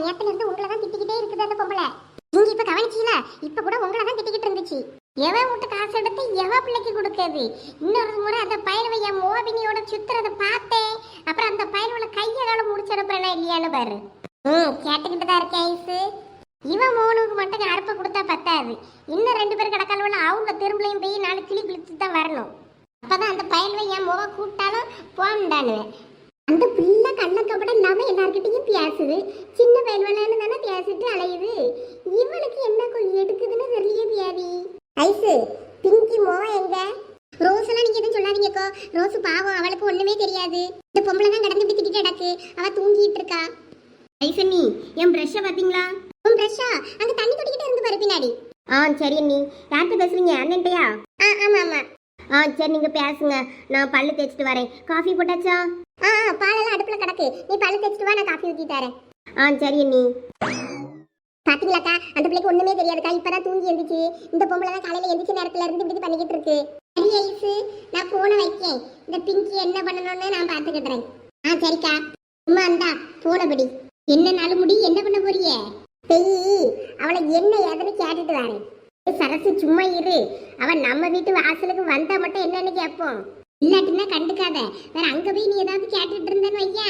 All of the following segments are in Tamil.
நேத்துல இருந்து உங்களை தான் திட்டிக்கிட்டே இருக்குது அந்த பொம்பளை. நீங்க இப்ப கவனிச்சீங்களா? இப்ப கூட உங்களை தான் திட்டிக்கிட்டு இருந்துச்சு. எவன் விட்டு காசு எடுத்து எவ பிள்ளைக்கு கொடுக்காது. இன்னொரு முறை அந்த பயலுவை என் மோபினியோட சுத்துறத பார்த்தேன். அப்புறம் அந்த பயலுவல கைய கால முடிச்சிடப்பா இல்லையான்னு பாரு. கேட்டுக்கிட்டு தான் இருக்கேன் ஐசு. இவன் மோனுக்கு மட்டும் அறுப்பை கொடுத்தா பத்தாது. இன்னும் 2 பேர் கிடக்கால அவங்க திரும்பலையும் போய் 4 கிளி கிழிச்சு தான் வரணும். அப்பதான் அந்த பயலுவை என் மோவ கூப்பிட்டாலும் போன்டானுவேன். அந்த பிள்ளை கண்ணக்கப்பட இல்லாம எல்லார்கிட்டையும் பேசுது. சின்ன பயல்வலான்னு தானே பேசிட்டு அலையுது. இவளுக்கு என்ன கொஞ்சம் எடுக்குதுன்னு தெரியலையே பியாதி. ஐசு, பிங்கி மோ எங்க? ரோஸ் எல்லாம் நீங்க எதுவும் சொல்லாதீங்கக்கோ. ரோஸ் பாவம், அவளுக்கு ஒண்ணுமே தெரியாது. இந்த பொம்பளை தான் கடந்து இப்படி திட்டிட்டு கிடக்கு. அவ தூங்கிட்டு இருக்கா. ஐசு, நீ என் பிரஷ்ஷை பாத்தீங்களா? உன் பிரஷ்ஷா அங்க தண்ணி தொட்டிக்கிட்டு இருந்து பாரு பின்னாடி. சரி அண்ணி. யார்கிட்ட பேசுறீங்க? அண்ணன்ட்டையா? ஆமா ஆமா. சரி நீங்க பேசுங்க, நான் பல்லு தேய்ச்சிட்டு வரேன். காஃபி போட்டாச்சா? பாலெல்லாம் அடுப்புல கிடக்கு. நீ பல்லு தேய்ச்சிட்டு வா, நான் காஃபி ஊத்தி தரேன். சரி அண்ணி. பாத்தீங்களாக்கா, அந்த பிள்ளைக்கு ஒண்ணுமே தெரியாதுக்கா. இப்பதான் தூங்கி எந்திரிச்சு. இந்த பொம்பளை தான் காலையில எந்திரிச்ச நேரத்துல இருந்து இப்படி பண்ணிக்கிட்டு இருக்கு. சரி ஐசு, நான் போன வைக்கேன். இந்த பிங்கி என்ன பண்ணணும்னு நான் பாத்துக்கிட்டேன். சரிக்கா. உமா அந்தா போனபடி. என்ன நாள் முடி என்ன பண்ண போறிய? அவளை என்ன ஏதுன்னு கேட்டுட்டு வரேன். சரசு சும்மா இரு. அவன் நம்ம வீட்டு வாசலுக்கு வந்தா மட்டும் என்னன்னு கேட்போம். இல்லாட்டினா கண்டுக்காத. வேற அங்க போய் நீ ஏதாவது கேட்டுட்டு இருந்தேன்னு வையா,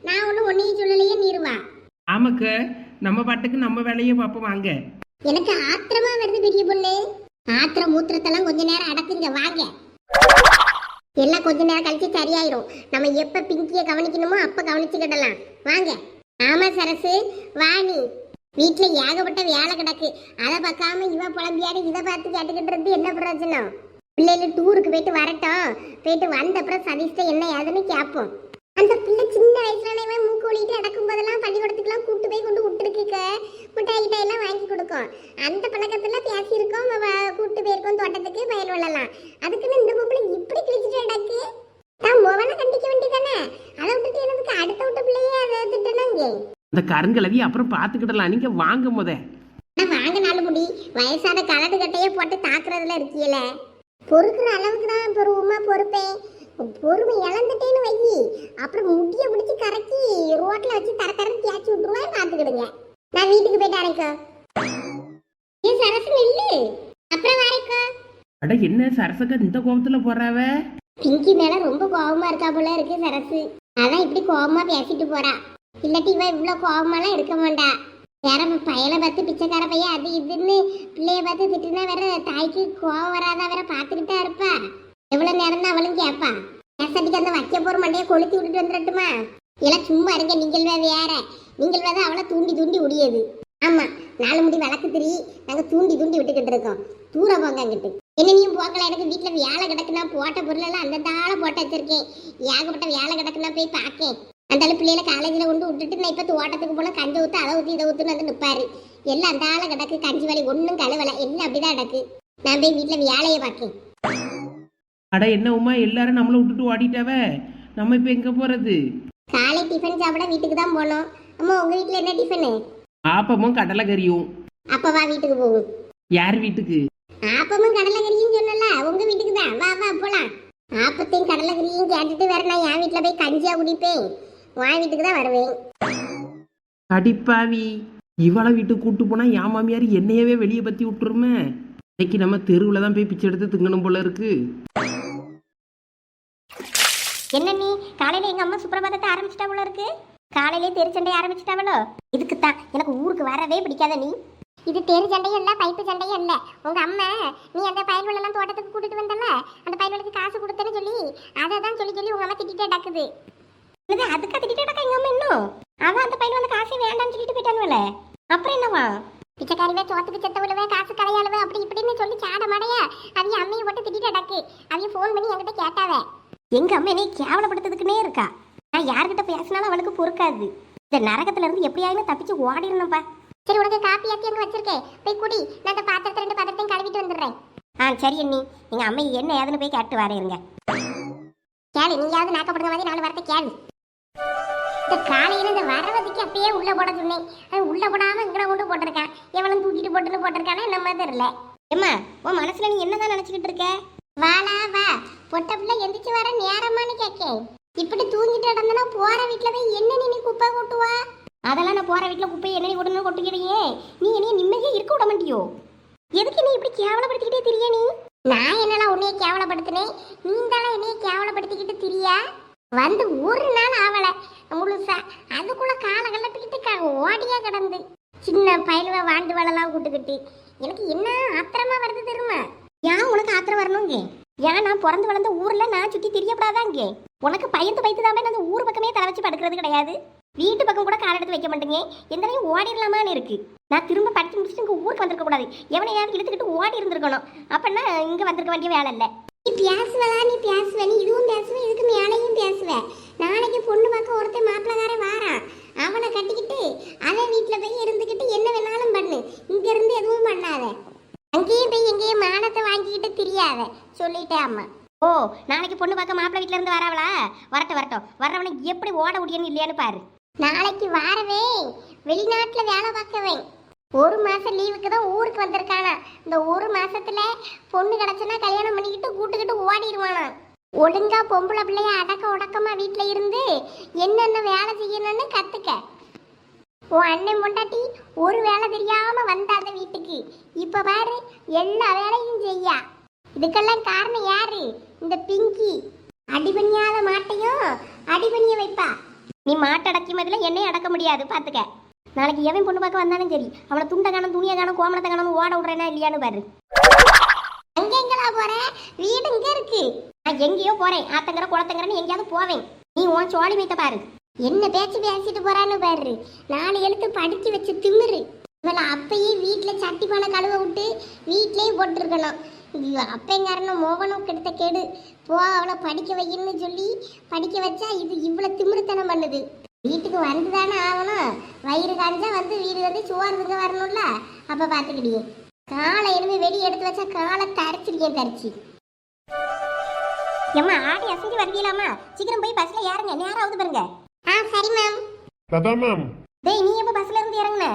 நான் ஒன்னையும் சொல்லலையே நீருவா. ஆமாக்க, நம்ம பாட்டுக்கு நம்ம வேலையை பார்ப்போம் வாங்க. எனக்கு ஆத்திரமா வருது பெரிய பொண்ணு. ஆத்திரம் மூத்திரத்தெல்லாம் கொஞ்ச நேரம் அடக்குங்க வாங்க. எல்லாம் கொஞ்ச நேரம் கழிச்சு சரியாயிரும். நம்ம எப்ப பிங்கிய கவனிக்கணுமோ அப்ப கவனிச்சுக்கிடலாம் வாங்க. ஆமா சரசு, வா. நீ வீட்டுல ஏகப்பட்ட வேலை கிடக்கு. அதை பார்க்காம இவ புலம்பியாடி இதை பார்த்து கேட்டுக்கிட்டு இருந்து என்ன பிரயோஜனம்? பிள்ளைல டூருக்கு போயிட்டு வரட்டும். போயிட்டு வந்த அப்புறம் சதீஷ்ட என்ன ஏதுன்னு கேட்போம். அந்த பிள்ளை சின்ன வயசுல மூக்கு ஒழிட்டு நடக்கும் போதெல்லாம் பள்ளிக்கூடத்துக்குலாம் கூட்டு போய் கொண்டு விட்டுருக்க. மிட்டாய் கிட்டாயெல்லாம் வாங்கி கொடுக்கும். அந்த பழக்கத்துல பேசியிருக்கோம். கூட்டு போயிருக்கோம் தோட்டத்துக்கு, பயன் விழலாம். அதுக்குன்னு இந்த பொம்பளை இப்படி கிழிச்சிட்டு நடக்கு. நான் மொவனை கண்டிக்க வேண்டியதானே? அதை விட்டுட்டு எனக்கு அடுத்த விட்ட பிள்ளையே அதை திட்டனாங்க. அந்த கருங்கலவி அப்புறம் பாத்துக்கிடலாம். நீங்க வாங்க முத. வாங்க நாலு முடி. வயசான கலடு கட்டையே போட்டு தாக்குறதுல இருக்கீல. பொறுக்கிற அளவுக்கு தான் பொறுமா பொறுப்பேன். பொறுமை இழந்துட்டேன்னு வையி, அப்புறம் முடிய பிடிச்சி கரைக்கி ரோட்ல வச்சு தர தேய்ச்சி விட்டுருவேன். பாத்துக்கிடுங்க. நான் வீட்டுக்கு போயிட்டு அரைக்கோ. ஏன் சரசு இல்லு அப்புறம் வரைக்கோ. அட என்ன சரசக்கா இந்த கோபத்துல போறாவ? பிங்கி மேல ரொம்ப கோபமா இருக்கா போல இருக்கு சரசு. அதான் இப்படி கோபமா பேசிட்டு போறா. இல்லாட்டி இவ இவ்வளவு கோபமாலாம் இருக்க மாட்டா. வேற பையனை பார்த்து பிச்சைக்கார பையன் அது இதுன்னு பிள்ளைய பார்த்து திட்டுனா வேற தாய்க்கு கோவம் வராதா? வேற பாத்துக்கிட்டா இருப்பா. எவ்வளவு நேரம் தான் அவளும் கேட்பா. நேசத்துக்கு அந்த வைக்க போற மண்டையை கொளுத்தி விட்டுட்டு வந்துடட்டுமா? எல்லாம் சும்மா இருங்க. நீங்கள் வேற நீங்கள் வேற அவளை தூண்டி தூண்டி உடையது. ஆமா, 4 முடி வழக்கு திரி நாங்க தூண்டி தூண்டி விட்டுக்கிட்டு இருக்கோம். தூர போங்க அங்கிட்டு. என்னையும் போக்கல. எனக்கு வீட்டுல வேலை கிடக்குனா போட்ட பொருள் எல்லாம் அந்த தாள போட்டு வச்சிருக்கேன். ஏகப்பட்ட வேலை கிடக்குனா போய் பாக்கேன். அந்த பிள்ளைல காலேஜில் கொண்டு விட்டுட்டு நான் இப்போ தோட்டத்துக்கு போனால் கஞ்சி ஊற்று அதை ஊற்றி இதை ஊற்றுன்னு வந்து நிற்பாரு. எல்லாம் அந்த ஆளை கிடக்கு. கஞ்சி வேலை ஒன்றும் கழுவலை. எல்லாம் அப்படிதான் கிடக்கு. நான் போய் வீட்டில் வேலையை பார்க்கேன். அட என்ன உமா, எல்லாரும் நம்மளை விட்டுட்டு ஓடிட்டாவ. நம்ம இப்போ எங்கே போகிறது? காலை டிஃபன் சாப்பிட வீட்டுக்கு தான் போனோம். அம்மா உங்கள் வீட்டில் என்ன டிஃபனு? ஆப்பமும் கடலை கறியும். அப்போ வா வீட்டுக்கு போகும். யார் வீட்டுக்கு? ஆப்பமும் கடலை கறியும் சொன்னல, உங்கள் வீட்டுக்கு தான். வா வா போகலாம். ஆப்பத்தையும் கடலை கறியும் கேட்டுட்டு வேற நான் என் வீட்டில் போய் கஞ்சியாக குடிப்பேன். உன் வீட்டுக்கு தான் வருவேன். அடிப்பாவி, இவளை வீட்டுக்கு கூட்டு போனா என் மாமியார் என்னையவே வெளியே பத்தி விட்டுருமே. இன்னைக்கு நம்ம தெருவில் தான் போய் பிச்சை எடுத்து திங்கணும் போல இருக்கு. என்ன நீ காலையில எங்க அம்மா சுப்பிரபாதத்தை ஆரம்பிச்சிட்டா போல இருக்கு. காலையிலே தெரு சண்டை ஆரம்பிச்சிட்டாவளோ? இதுக்கு தான் எனக்கு ஊருக்கு வரவே பிடிக்காத. நீ இது தெரு சண்டையும் இல்லை, பைப்பு சண்டையும் இல்லை. உங்க அம்மா நீ அந்த பயல்வெல்லாம் தோட்டத்துக்கு கூட்டிட்டு வந்தல, அந்த பயல்வெளுக்கு காசு கொடுத்தேன்னு சொல்லி அதை தான் சொல்லி உங்க அம்மா திட்டிட்டே டக்குது. அதுக்கு திட்டிட்டே டக்கா எங்க அம்மா இன்னும் அவன் அந்த பையன் வந்து காசு வேண்டாம்னு சொல்லிட்டு போயிட்டானுவல. அப்புறம் என்னவா பிச்சைக்காரிவே சோத்துக்கு செத்தவளவே காசு கலையாளவே அப்படி இப்படின்னு சொல்லி சாட மாடையா அவங்க அம்மையை போட்டு திட்டிட்டு டக்கு. அவங்க ஃபோன் பண்ணி என்கிட்ட கேட்டாவே. எங்க அம்மா என்னை கேவலப்படுத்துறதுக்குன்னே இருக்கா. நான் யார்கிட்ட பேசினாலும் அவளுக்கு பொறுக்காது. இந்த நரகத்துல இருந்து எப்படியாவது தப்பிச்சு ஓடிடணும்ப்பா. சரி, உனக்கு காப்பி ஆத்தி அங்கே வச்சிருக்கேன், போய் குடி. நான் அந்த பாத்திரத்தை 2 பாத்திரத்தையும் கழுவிட்டு வந்துடுறேன். சரி அண்ணி, எங்க அம்மா என்ன ஏதுன்னு போய் கேட்டு வரேங்க. கேளு, நீயாவது நாக்கப்படுற மாதிரி 4 வாரத்தை கேளு. இந்த காலையில இந்த வரவதுக்கு அப்பயே உள்ள போட சொன்னேன். அது உள்ள போடாம இங்கட கொண்டு போட்டிருக்கான். எவளும் தூக்கிட்டு போட்டிருக்கானே நம்ம தெரியல. ஏம்மா, உன் மனசுல நீ என்னதான் நினைச்சுக்கிட்டு இருக்க? வாலா வா, பொட்ட பிள்ளை எந்திரிச்சு வர நேரமானு கேட்கேன். இப்படி தூங்கிட்டு நடந்தனா போற வீட்டுல போய் என்ன நீ குப்பை கொட்டுவா? அதெல்லாம் நான் போற வீட்டுல குப்பையை என்னைய உடனே கொட்டிக்கிடையே நீ என்னைய நிம்மதியா இருக்க விட மாட்டியோ? எதுக்கு நீ இப்படி கேவலப்படுத்திக்கிட்டே திரிய நீ? நான் என்னெல்லாம் உன்னைய கேவலப்படுத்தினேன், நீ தானே என்னைய கேவலப்படுத்திக்கிட்டு திரியா? வந்து ஒரு நாள் ஆவல முழுசா, அதுக்குள்ள காலை கள்ளத்துக்கிட்டு ஓடியா கிடந்து சின்ன பயலுவ வாண்டு வளலாம் கூட்டுக்கிட்டு எனக்கு என்ன ஆத்திரமா வருது தெரியுமா? ஏன் உனக்கு ஆத்திரம் வரணுங்க? ஏன் நான் பிறந்து வளர்ந்த ஊர்ல நான் சுத்தி திரியப்படாதாங்க? உனக்கு பயந்து தான் அந்த ஊர் பக்கமே தலை வச்சு படுக்கிறது கிடையாது. வீட்டு பக்கம் கூட கால் எடுத்து வைக்க மாட்டேங்க. எந்தனையும் ஓடிடலாமான்னு இருக்கு. நான் திரும்ப படிச்சு முடிச்சுட்டு இங்க ஊருக்கு வந்திருக்க கூடாது. எவனையாவது இழுத்துக்கிட்டு ஓடி இருந்திருக்கணும். அப்படின்னா இங்க வந்திருக்க வேண்டிய வேலை இல்லை. நீ பேசுவலா, நீ பேசுவ, நீ இதுவும் பேசுவ, இதுக்கு மேலையும் பேசுவ. நாளைக்கு பொண்ணு பார்க்க ஒருத்தன் மாப்பிள்ளக்காரன் வாரான், அவனை கட்டிக்கிட்டு அவன் வீட்டுல போய் இருந்துக்கிட்டு என்ன வேணாலும் பண்ணு, இங்க இருந்து எதுவும் பண்ணாத. அங்கேயும் போய் எங்கேயும் மானத்தை வாங்கிக்கிட்டு தெரியாத சொல்லிட்டேன் அம்மா. ஓ, நாளைக்கு பொண்ணு பார்க்க மாப்பிள்ளை வீட்டுல இருந்து வரவளா? வரட்டும் வரட்டும், வர்றவனை எப்படி ஓட முடியும்னு இல்லையான்னு பாரு. நாளைக்கு வாரவே வெளிநாட்டுல வேலை பார்க்கவே, ஒரு மாசம் லீவுக்கு தான் ஊருக்கு வந்திருக்கானா. இந்த ஒரு மாசத்துல பொண்ணு கிடைச்சுன்னா கல்யாணம் பண்ணிக்கிட்டு கூட்டுக்கிட்டு ஓடிடுவானா. ஒழுங்கா பொம்பளை பிள்ளைய அடக்க உடக்கமா வீட்டுல இருந்து என்னென்ன வேலை செய்யணும்னு கத்துக்க. உன் அண்ணன் பொண்டாட்டி ஒரு வேலை தெரியாம வந்தாத வீட்டுக்கு, இப்ப பாரு எல்லா வேலையும் செய்யா. இதுக்கெல்லாம் காரணம் யாரு? இந்த பிங்கி. அடிபணியாத மாட்டையும் அடிபணிய வைப்பா. நீ மாட்டை அடக்கி மதில என்னையும் அடக்க முடியாது பாத்துக்க. நாளைக்கு எவன் பொண்ணு பார்க்க வந்தாலும் சரி, அவனை துண்டை காணும், துணியை காணும், கோமணத்தை காணும், ஓட விடுறேன்னா இல்லையான்னு பாரு. அங்க எங்கடா போற? வீடு இங்க இருக்கு. நான் எங்கேயோ போறேன், ஆத்தங்கர குளத்தங்கரன்னு எங்கேயாவது போவேன். நீ உன் சோழி மீத்த பாரு. என்ன பேச்சு பேசிட்டு போறான்னு பாரு. 4 எழுத்து படிச்சு வச்சு திமிரு. இவளை அப்பயே வீட்டுல சட்டி பானை கழுவ விட்டு வீட்லயே போட்டுருக்கணும். அப்பங்காரனும் மோகனும் கெடுத்த கேடு. போ அவளை படிக்க வைன்னு சொல்லி படிக்க வச்சா இது இவ்வளவு திமிருத்தனம் பண்ணுது. வீட்டுக்கு வந்துதானே ஆகணும். வயிறு காஞ்சா வந்து வீடு வந்து சோறுங்க வரணும்ல, அப்ப பாத்துக்கிடியே. காலை எலும்பி வெளியே எடுத்து வச்சா காலை தரைச்சிருக்கேன் தரிச்சு. ஏம்மா ஆடி அசைஞ்சு வருவீங்களாமா? சீக்கிரம் போய் பஸ்ல ஏறுங்க, நேரம் ஆகுது பாருங்க. சரி மேம். கதா மேம். டேய், நீ எப்ப பஸ்ல இருந்து இறங்குன?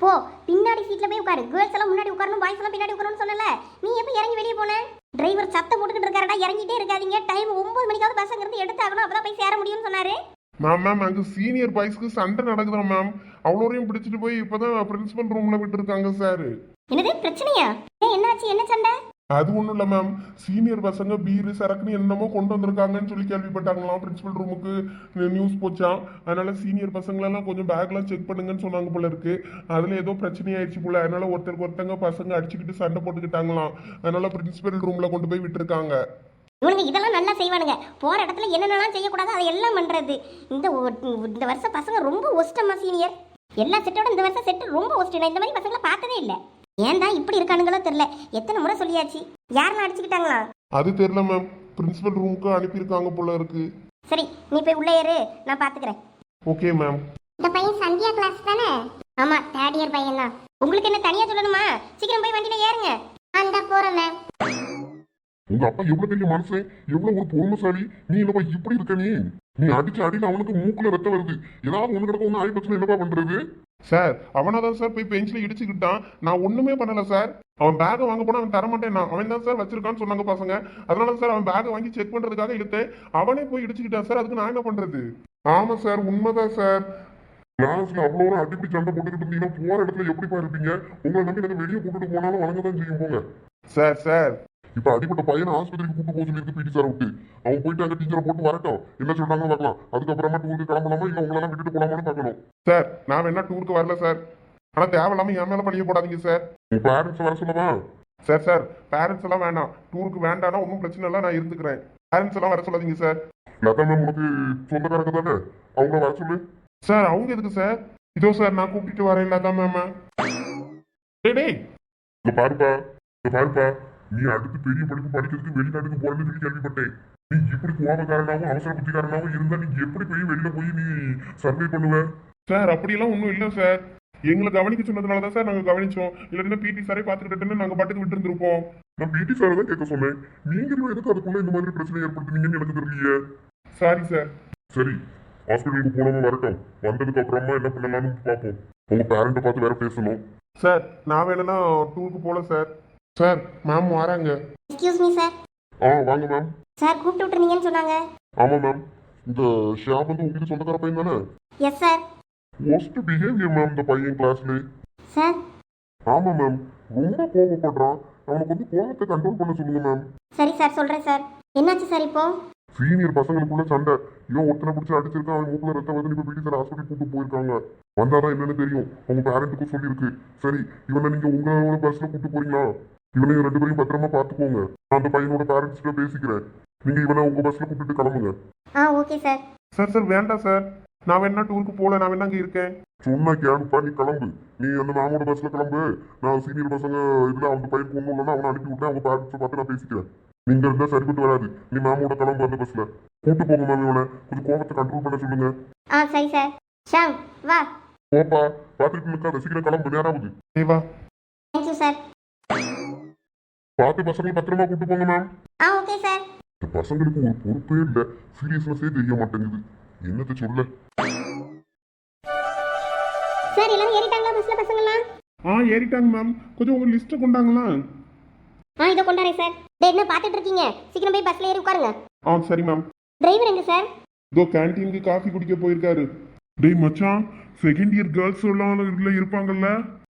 போ பின்னாடி சீட்ல போய் உட்காரு. கேர்ள்ஸ் எல்லாம் முன்னாடி உட்காரணும், பாய்ஸ் எல்லாம் பின்னாடி உட்காரணும்னு சொன்னல. நீ எப்ப இறங்கி வெளியே போன? டிரைவர் சத்தம் போட்டுக்கிட்டு இருக்காரடா, இறங்கிட்டே இருக்காதீங்க. டைம் 9 மணிக்காவது பஸ் அங்கிருந்து எடுத்தாகணும், அப்பதான் போய் சேர முடியும்னு சொன்னாரு. மேம் அங்க சீனியர் பாய்ஸ்க்கு சண்டை நடக்குதா மேம். அவ்வளோரையும் பிடிச்சிட்டு போய் இப்பதான் பிரின்சிபல் ரூம்ல விட்டு இருக்காங்க சார். என்னது பிரச்சனையா? என்னாச்சு, என்ன சண்டை? அது ஒண்ணும் இல்ல மேம். சீனியர் பசங்க பீரு சரக்குன்னு என்னமோ கொண்டு வந்திருக்காங்கன்னு சொல்லி கேள்விப்பட்டாங்களாம். பிரின்சிபல் ரூமுக்கு நியூஸ் போச்சான். அதனால சீனியர் பசங்களெல்லாம் கொஞ்சம் பேக்லாம் செக் பண்ணுங்கன்னு சொன்னாங்க போல இருக்கு. அதுல ஏதோ பிரச்சனை ஆயிடுச்சு போல. அதனால ஒருத்தங்க பசங்க அடிச்சுக்கிட்டு சண்டை போட்டுக்கிட்டாங்களாம். அதனால பிரின்சிபல் ரூம்ல கொண்டு போய் விட்டுருக்காங்க. இவனுங்க இதெல்லாம் நல்லா செய்வானுங்க. போற இடத்துல என்னென்னலாம் செய்யக்கூடாது அதை எல்லாம் பண்றது. இந்த வருஷம் பசங்க ரொம்ப ஒஸ்டமா சீனியர். எல்லா செட்டோட இந்த வருஷம் செட்டு ரொம்ப ஒஸ்ட். இந்த மாதிரி பசங்களை பார்த்ததே இல்லை. ஏன்டா இப்படி இருக்கானுங்களோ தெரியல. எத்தனை முறை சொல்லியாச்சு. யாரெல்லாம் அடிச்சுக்கிட்டாங்களா? அது தெரியல மேம். பிரின்சிபல் ரூமுக்கு அனுப்பியிருக்காங்க போல இருக்கு. சரி, நீ போய் உள்ளே ஏறு, நான் பாத்துக்கிறேன். Okay ma'am. இந்த பையன் சந்தியா கிளாஸ் தானே? ஆமா, 3rd இயர் பையன் தான். உங்களுக்கு என்ன தனியா சொல்லணுமா? சீக்கிரம் போய் வண்டியில ஏறுங்க. அந்த போறேன் மேம். உங்க அப்பா எவ்வளவு பெரிய மனுஷன், எவ்வளவு ஒரு பொறுமைசாலி. நீ என்னப்பா இப்படி இருக்க? நீ அடிச்சு அடியில் அவனுக்கு மூக்குல ரத்தம் வருது. ஏதாவது ஒண்ணு கிடக்க ஒண்ணு ஆயிடுச்சுன்னா என்னப்பா பண்றது? சார் அவனாதான் சார் போய் பெஞ்சில இடிச்சுக்கிட்டான். நான் ஒண்ணுமே பண்ணல சார். அவன் பேக்கை வாங்க போனா அவன் தரமாட்டேன், அவன் தான் சார் வச்சிருக்கான்னு சொன்னாங்க பசங்க. அதனால சார் அவன் பேக்கை வாங்கி செக் பண்றதுக்காக இழுத்தேன். அவனே போய் இடிச்சுக்கிட்டான் சார். அதுக்கு நான் என்ன பண்றது? ஆமா சார், உண்மைதான் சார். கிளாஸ்ல அவ்வளோ அடிப்படி சண்டை போட்டுக்கிட்டு இருந்தீங்கன்னா போற இடத்துல எப்படிப்பா இருப்பீங்க? உங்களை நம்பி எனக்கு வெளியே கூட்டிட்டு போனாலும் வழங்கதான் செய்யும் போங்க. சார் இப்ப அடிப்பட்ட பையனை ஆஸ்பத்திரிக்கு கூட்டு போக சொல்லியிருக்கு பிடி சார் விட்டு. அவன் போயிட்டு அங்க டீச்சரை போட்டு வரட்டும், என்ன சொல்றாங்கன்னு பார்க்கலாம். அதுக்கப்புறமா டூருக்கு கிளம்பலாமா இல்ல உங்களெல்லாம் விட்டுட்டு போலாமான்னு பார்க்கணும். சார் நான் வேணா டூருக்கு வரல சார். ஆனா தேவையில்லாம என் மேல பழிய போடாதீங்க சார். உங்க பேரண்ட்ஸ் வர சொல்லவா? சார் பேரண்ட்ஸ் எல்லாம் வேணாம். டூருக்கு வேண்டாம்னா ஒன்றும் பிரச்சனை இல்லை, நான் இருந்துக்கிறேன். பேரண்ட்ஸ் எல்லாம் வர சொல்லாதீங்க சார். லதா மேம் உனக்கு சொந்தக்காரங்க தானே, அவங்கள வர சொல்லு. சார் அவங்க எதுக்கு சார்? இதோ சார் நான் கூப்பிட்டு வரேன் லதா மேம். டேய் பாருப்பா, நீ அடுத்து பெரிய படிப்பு படிக்கிறதுக்கு வெளிநாட்டுக்கு போறேன்னு சொல்லி கேள்விப்பட்டேன். நீ இப்படி கோபக்காரனாகவும் அவசர புத்திக்காரனாகவும் இருந்தா நீ எப்படி போய் வெளியில போய் நீ சர்வை பண்ணுவ? சார் அப்படியெல்லாம் ஒன்றும் இல்லை சார். எங்களை கவனிக்க சொன்னதுனாலதான் சார் நாங்க கவனிச்சோம். இல்லைன்னா பிடி சாரே பார்த்துக்கிட்டேன்னு நாங்க பாட்டுக்கு விட்டு இருந்திருப்போம். நான் பிடி சாரை தான் கேட்க சொன்னேன். நீங்களும் எதுக்கு அதுக்குள்ள இந்த மாதிரி பிரச்சனை ஏற்படுத்துனீங்கன்னு எனக்கு தெரியலையே. Sorry sir. சரி, ஹாஸ்பிட்டலுக்கு போனவங்க வரட்டும். வந்ததுக்கு அப்புறமா என்ன பண்ணலாம்னு பார்ப்போம். உங்க பேரண்ட்டை பார்த்து வேற பேசணும். சார் நான் வேணும்னா டூருக்கு போல சார். சார் மேம் வராங்க. Excuse me sir. வாங்க மேம். சார் கூப்பிட்டு விட்டுருந்தீங்கன்னு சொன்னாங்க. ஆமா மேம். இந்த ஷியாம் வந்து உங்களுக்கு சொந்தக்கார பையன் தானே? Yes sir. Worst behaviour ma'am இந்த பையன் கிளாஸ்ல. சார். ஆமா மேம், ரொம்ப கோவப்படுறான். அவனுக்கு வந்து கோவத்தை கண்ட்ரோல் பண்ண சொல்லுங்க மேம். சரி சார், சொல்றேன் சார். என்னாச்சு சார் இப்போ? சீனியர் பசங்களுக்குள்ள சண்டை. இவன் ஒருத்தனை பிடிச்சி அடிச்சிருக்கான், அவன் மூக்குல ரத்தம் வந்து இப்ப பிடி சார் ஹாஸ்பிட்டல் கூட்டு போயிருக்காங்க. வந்தாதான் என்னன்னு தெரியும். அவங்க பேரண்ட்டுக்கும் சொல்லியிருக்கு. சரி, இவனை நீங்க உங்களோட பஸ்ல கூட்டு போறீங்களா? இவனை 2 பேரையும் பத்திரமா பாத்துக்கோங்க. நான் அந்த பையனோட பேரண்ட்ஸ் கிட்ட பேசிக்கிறேன். நீங்க இவனை உங்க பஸ்ல கூட்டிட்டு கிளம்புங்க. Okay sir. சார் வேண்டாம் சார், நான் வேணா டூருக்கு போல, நான் வேணா அங்க இருக்கேன். சொன்னா கேளுப்பா, நீ கிளம்பு. நீ அந்த மேமோட பஸ்ல கிளம்பு. நான் சீனியர் பசங்க இதுல அந்த பையனுக்கு ஒண்ணும் இல்லைன்னா அவனை அனுப்பி விட்டேன். அவங்க பேரண்ட்ஸை பார்த்து நான் பேசிக்கிறேன். நீங்க இருந்தா சரிப்பட்டு வராது. நீ மேமோட கிளம்பு அந்த பஸ்ல. கூட்டு போங்க மேம். இவனை கொஞ்சம் கோபத்தை கண்ட்ரோல் பண்ண சொல்லுங்க. சரி சார். ஷாம் வா. போப்பா, பாத்துட்டு இருக்காத, சீக்கிரம் கிளம்பு, நேரம் ஆகுது. வா. Thank you sir. பார்த்து பசங்களை பத்திரமா கூட்டு போங்க மேம். Okay sir. இந்த பசங்களுக்கு ஒரு பொறுப்பே இல்ல, சீரியஸ்னஸே தெரிய மாட்டேங்குது. என்னத்தை சொல்ல? சார் எல்லாரும் ஏறிட்டாங்களா பஸ்ல பசங்கலாம்? ஏறிட்டாங்க மேம். கொஞ்சம் உங்க லிஸ்ட்டை கொண்டாங்களா? இதோ கொண்டாரேன் சார். என்ன பார்த்துட்டு இருக்கீங்க? சீக்கிரம் போய் பஸ்ல ஏறி உட்காருங்க. சரி மேம். டிரைவர் எங்க சார்? இதோ கேண்டீனுக்கு காஃபி குடிக்க போயிருக்காரு. டேய் மச்சான், செகண்ட் இயர் கேர்ள்ஸ் எல்லாம் இதுல இருப்பாங்கல்ல?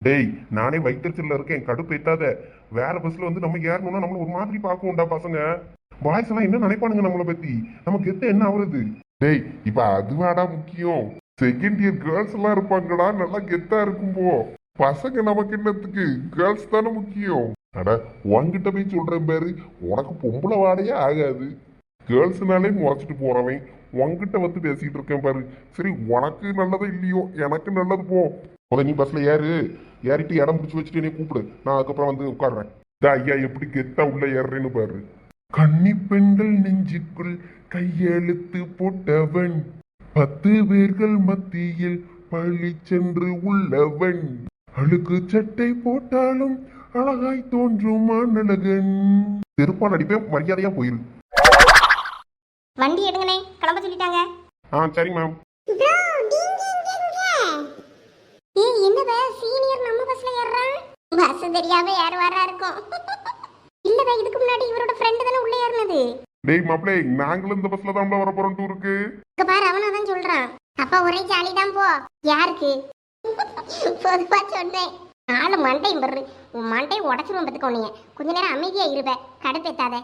டேய், நானே வைத்தறிச்சல்ல இருக்கேன், கடுப்பேத்தாத. வேற பஸ்ல வந்து நம்ம ஏறணும்னா நம்மள ஒரு மாதிரி பார்க்கும்டா பசங்க. பாய்ஸ் எல்லாம் என்ன நினைப்பானுங்க நம்மளை பத்தி? நமக்கு எத்த என்ன ஆகுறது? டேய், இப்ப அதுவாடா முக்கியம். செகண்ட் இயர் கேர்ள்ஸ் எல்லாம் இருப்பாங்கடா, நல்லா கெத்தா இருக்கும்போ. பசங்க நமக்கு என்னத்துக்கு? கேர்ள்ஸ் தானே முக்கியம். அட, உன்கிட்ட போய் சொல்றேன் பாரு, உனக்கு பொம்பளை வாடையே ஆகாது. கேர்ள்ஸ்னாலே முறைச்சிட்டு போறவன் உன்கிட்ட வந்து பேசிட்டு இருக்கேன் பாரு. சரி, உனக்கு நல்லதோ இல்லையோ, எனக்கு நல்லது போ. நீ பஸ்ல ஏறிட்டு இடம் பிடிச்சி வச்சுட்டு என்னை கூப்பிடு, நான் அதுக்கப்புறம் வந்து உட்காடுறேன். ஐயா எப்படி கெத்தா உள்ள ஏறுறேன்னு பாரு. கன்னி பெண்கள் நெஞ்சுக்குள் கையெழுத்து போட்டவன், 10 பேர்கள் மத்தியில் பழி சென்று உள்ளவன், அழுக்கு சட்டை போட்டாலும் அழகாய் தோன்றும் அழகன். செருப்பால் அடிப்பேன், மரியாதையா போயிரு. வண்டி எடுங்கனே, கிளம்ப சொல்லிட்டாங்க. சரி மேம். என்னவே சீனியர் நம்ம பஸ்ல ஏறறான்? பஸ் தெரியாம யார் வரா இருக்கும். இல்லவே, இதுக்கு முன்னாடி இவரோட ஃப்ரெண்ட் தான உள்ள ஏறினது. டேய் மாப்ளே, நாங்களும் இந்த பஸ்ல தான் வர போறோம் டூருக்கு. இங்க பாரு, அவன தான் சொல்றான். அப்பா ஒரே ஜாலி தான் போ. யாருக்கு? பொதுவா சொன்னேன். நாலு மண்டையும் பர்ரு, உன் மண்டையை உடச்சிருவோம் பத்துக்கோனீங்க. கொஞ்ச நேரம் அமைதியா இருப்ப, கடுப்பேத்தாத.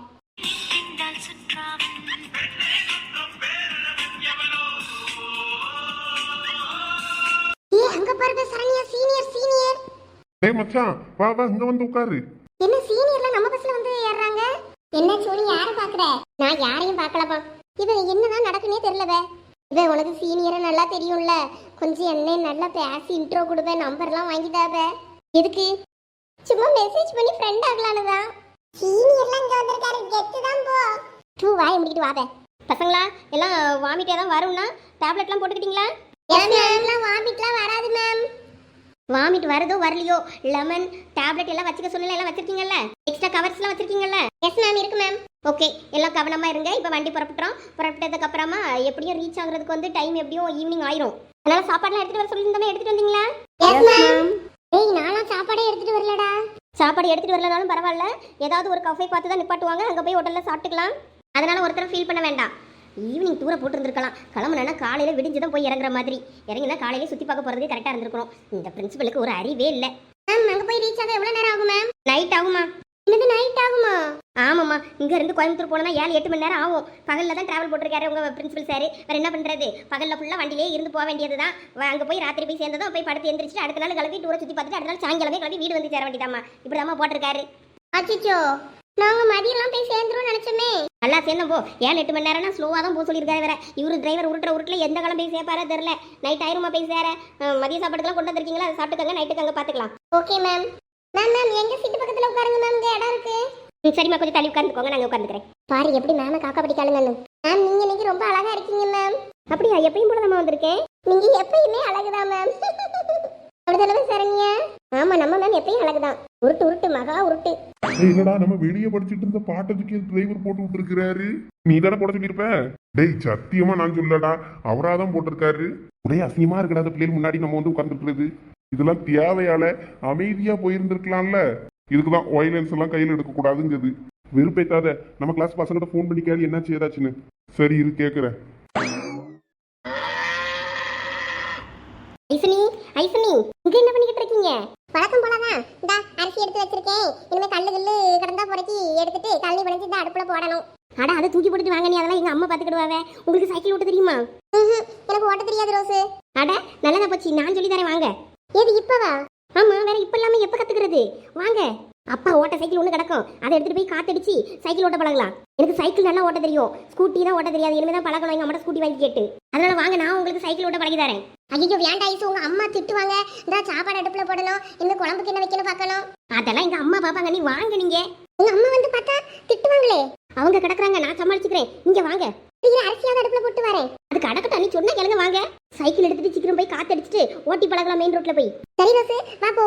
அங்க பாருங்க சரண்யா, சீனியர். டேய் மச்சான், வா இங்க வந்து உட்காரு. என்ன சீனியர்ல நம்ம பஸ்ல வந்து ஏறாங்க? என்ன சோனி, யார பாக்குற? நான் யாரையும் பார்க்கலப்பா. இவ என்னதான் நடக்குனே தெரியலவே. இவ உனக்கு சீனியரை நல்லா தெரியும்ல, கொஞ்சம் என்ன நல்லா பேசி இன்ட்ரோ கொடுப்பேன், நம்பர்லாம் வாங்கிதாவே. எதுக்கு? சும்மா மெசேஜ் பண்ணி ஃப்ரெண்ட் ஆகலானுதான். சீனியர்லாம் இங்க வந்திருக்காரு, கெத்து தான் போ. வாயை முடிக்கிட்டு வாபே. பசங்களா எல்லாம் வாமிட்டே தான் வரும்னா டேப்லெட்லாம் போட்டுக்கிட்டீங்களா? மேம் வாமிட்லாம் வராது மேம். வாமிட் வருதோ வரலையோ, லெமன் டேப்லெட் எல்லாம் வச்சுக்க சொல்லல, எல்லாம் வச்சிருக்கீங்கல்ல? எக்ஸ்ட்ரா கவர்ஸ்லாம் வச்சிருக்கீங்கல்ல? எஸ் மேம், இருக்கு மேம். ஓகே, எல்லாம் கவனமா இருங்க. இப்போ வண்டி புறப்பட்டதுக்கு அப்புறமா எப்படியும் ரீச் ஆகுறதுக்கு வந்து டைம் எப்படியும் ஈவினிங் ஆயிரும். அதனால சாப்பாடுலாம் எடுத்துட்டு வர சொல்லியிருந்தோமே, எடுத்துட்டு வந்தீங்களா? Yes ma'am. ஏய், நானும் சாப்பாடே எடுத்துட்டு வரலடா. சாப்பாடு எடுத்துட்டு வரலனாலும் பரவாயில்ல, ஏதாவது ஒரு கஃபே பார்த்து தான் நிப்பாட்டுவாங்க, அங்கே போய் ஹோட்டலில் சாப்பிட்டுக்கலாம். அதனால ஒருத்தர் ஃபீல் பண்ண வேண்டாம். ஈவினிங் டூரை போட்டுருந்துருக்கலாம். கிளம்புனா காலையில் விடிஞ்சுதான் போய் இறங்குற மாதிரி. இறங்கினா காலையிலே சுற்றி பார்க்க போகிறதுக்கு கரெக்டாக இருந்திருக்கணும். இந்த பிரின்சிபலுக்கு ஒரு அறிவே இல்லை. மேம், அங்கே போய் ரீச் ஆக எவ்வளோ நேரம் ஆகும் மேம்? நைட் ஆகுமா? என்னது நைட் ஆகுமா? ஆமாம்மா, இங்கேருந்து கோயம்புத்தூர் போனால் 7-8 மணி நேரம் ஆகும். பகலில் தான் ட்ராவல் போட்டிருக்காரு உங்கள் பிரின்சிபல் சார். வேறு என்ன பண்ணுறது? பகலில் ஃபுல்லாக வண்டியிலே இருந்து போக வேண்டியது தான். அங்கே போய் ராத்திரி போய் சேர்ந்ததும் போய் படுத்து எந்திரிச்சிட்டு அடுத்த நாள் கிளம்பி டூரை சுற்றி பார்த்துட்டு அடுத்த நாள் சாயங்காலமே கிளம்பி வீடு வந்து சேர வேண்டியதாம்மா. இப்படி தான் போட்டிருக்காரு. அச்சிச்சோ, நாங்கள் மதியெல்லாம் போய் சேர்ந்துரும் நினச்சோமே. நல்லா சேர்ந்தோம் போ. 7-8 மணி நேரம்னா ஸ்லோவாக தான் போக சொல்லியிருக்காரு. வேற இவரு டிரைவர் உருட்டில் எந்த காலம் போய் சேர்ப்பாரா தெரில. நைட் ஆயிருமா போய் சேர. மதிய சாப்பாடுக்கெல்லாம் கொண்டு வந்திருக்கீங்களா? அதை சாப்பிட்டுக்கங்க, நைட்டுக்கு அங்கே பார்த்துக்கலாம். Okay ma'am. மேம் எங்க சீட்டு பக்கத்தில் உட்காருங்க மேம், இங்கே இடம் இருக்கு. சரிம்மா, கொஞ்சம் தள்ளி உட்காந்துக்கோங்க, நாங்கள் உட்காந்துக்கிறேன். பாரு எப்படி மேம காக்கா பிடிக்காளுங்கன்னு. மேம், நீங்கள் இன்னைக்கு ரொம்ப அழகா இருக்கீங்க மேம். அப்படியா? எப்பயும் போல நம்ம வந்திருக்கேன். நீங்கள் எப்பயுமே அழகுதான் மேம். அப்படிதானே சரண்யா? ஆமா, நம்ம மேம் எப்பயும் அழகுதான். உருட்டு மகா உருட்டு. என்னடா, நம்ம வெளியே படிச்சுட்டு இருந்த பாட்டத்துக்கு டிரைவர் போட்டு விட்டுருக்காரு. நீ தானே போட சொல்லியிருப்ப? டேய், சத்தியமா நான் சொல்லடா, அவராதான் போட்டிருக்காரு. ஒரே அசிங்கமா இருக்கடா, அந்த பிள்ளைகள் முன்னாடி நம்ம வந்து உட்கார்ந்துருக்குறது. இதெல்லாம் தேவையால அமைதியா போயிருந்திருக்கலாம்ல. இதுக்குதான் வயலன்ஸ் எல்லாம் கையில் எடுக்க கூடாதுங்கிறது. வெறுப்பேத்தாத. நம்ம கிளாஸ் பசங்கிட்ட ஃபோன் பண்ணி கேள்வி என்னாச்சு ஏதாச்சுன்னு. சரி, இது கேட்குறேன். ஐசனி இங்க என்ன பண்ணிக்கிட்டு இருக்கீங்க? வழக்கம் போலதான். இந்த அரிசி எடுத்து வச்சிருக்கேன். இனிமே கல்லு கிடந்தா பொறுக்கி எடுத்துட்டு கல்லி பணிஞ்சு இந்த அடுப்புல போடணும். அட அதை தூக்கி போட்டுட்டு வாங்க, நீ அதெல்லாம் எங்க அம்மா பாத்துக்கிடுவாவே. உங்களுக்கு சைக்கிள் ஓட்ட தெரியுமா? எனக்கு ஓட்ட தெரியாது ரோஸ். அட நல்லதா போச்சு, நான் சொல்லி தரேன் வாங்க. ஏது இப்பவா? ஆமா, வேற இப்ப இல்லாம எப்ப கத்துக்கிறது? வாங்க. அப்பா ஓட்ட சைக்கிள் ஒன்று கிடக்கும், அதை எடுத்துட்டு போய் காத்தடிச்சு சைக்கிள் ஓட்ட பழகலாம். எனக்கு சைக்கிள் நல்லா ஓட்ட தெரியும், ஸ்கூட்டி தான் ஓட்ட தெரியாது. இனிமே தான் பழகணும், எங்க அம்மா ஸ்கூட்டி வாங்கி கேட்டு. அதனால வாங்க, நான் உங்களுக்கு சைக்கிள் ஓட்ட பழகி தரேன். ஐயோ வேண்டாம் ஐசு, உங்க அம்மா திட்டுவாங்க. இந்த சாப்பாடு அடுப்புல போடணும், இந்த குழம்புக்கு என்ன வைக்கணும் பார்க்கணும். அதெல்லாம் எங்க அம்மா பாப்பாங்க, நீ வாங்க. நீங்க உங்க அம்மா வந்து பார்த்தா திட்டுவாங்களே. அவங்க கிடக்குறாங்க, நான் சமாளிச்சுக்கிறேன். நீங்க வாங்க. அரிசியாவது அடுப்புல போட்டு வரேன். அதுக்கு அடக்கட்டும், நீ சொன்னா கிளங்க வாங்க. சைக்கிள் எடுத்துட்டு சீக்கிரம் போய் காத்தடிச்சுட்டு ஓட்டி பழகலாம் மெயின் ரோட்ல போய். சரி ரோசு, வா போ.